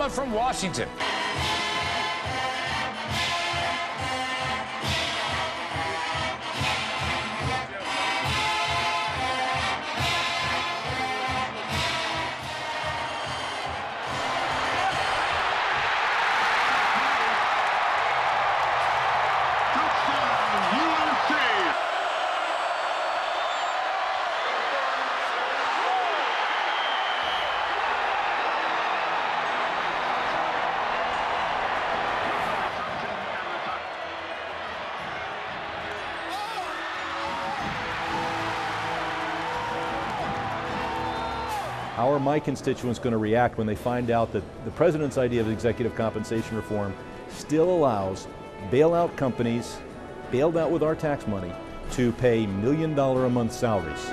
Selma from Washington. How are my constituents going to react when they find out that the president's idea of executive compensation reform still allows bailout companies, bailed out with our tax money, to pay $1 million a month salaries?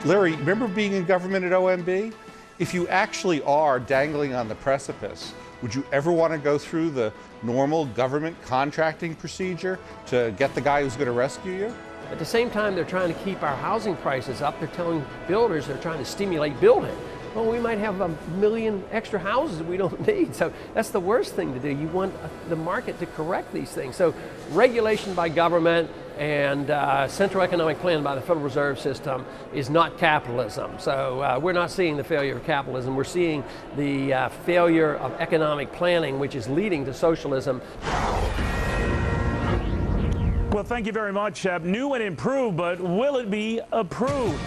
Larry, remember being in government at OMB? If you actually are dangling on the precipice, would you ever want to go through the normal government contracting procedure to get the guy who's going to rescue you? At the same time, they're trying to keep our housing prices up. They're telling builders they're trying to stimulate building. Well, we might have 1 million extra houses that we don't need. So that's the worst thing to do. You want the market to correct these things. So regulation by government and central economic plan by the Federal Reserve System is not capitalism. So we're not seeing the failure of capitalism. We're seeing the failure of economic planning, which is leading to socialism. Well, thank you very much. New and improved, but will it be approved?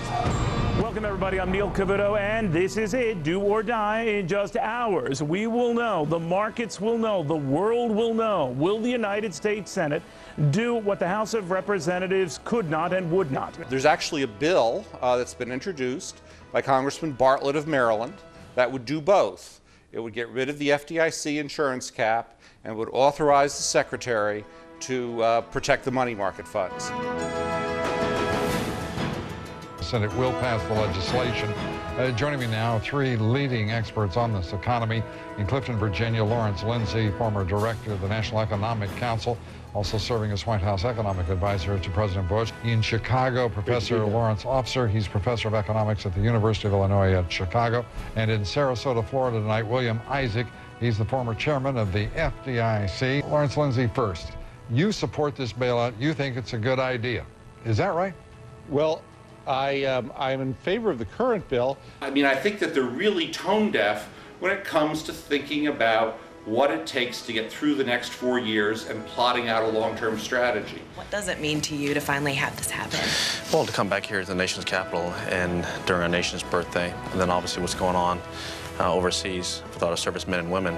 Welcome, everybody. I'm Neil Cavuto, and this is it. Do or die in just hours. We will know. The markets will know. The world will know. Will the United States Senate do what the House of Representatives could not and would not? There's actually a bill that's been introduced by Congressman Bartlett of Maryland that would do both. It would get rid of the FDIC insurance cap and would authorize the Secretary to protect the money market funds. The Senate will pass the legislation. Joining me now, three leading experts on this economy. In Clifton, Virginia, Lawrence Lindsay, former director of the National Economic Council, also serving as White House economic advisor to President Bush. In Chicago, Professor Lawrence Officer. He's professor of economics at the University of Illinois at Chicago. And in Sarasota, Florida tonight, William Isaac. He's the former chairman of the FDIC. Lawrence Lindsay first. You support this bailout. You think it's a good idea. Is that right? Well, I'm in favor of the current bill. I mean, I think that they're really tone deaf when it comes to thinking about what it takes to get through the next 4 years and plotting out a long-term strategy. What does it mean to you to finally have this happen? Well, to come back here to the nation's capital and during our nation's birthday, and then obviously what's going on overseas with all the servicemen and women.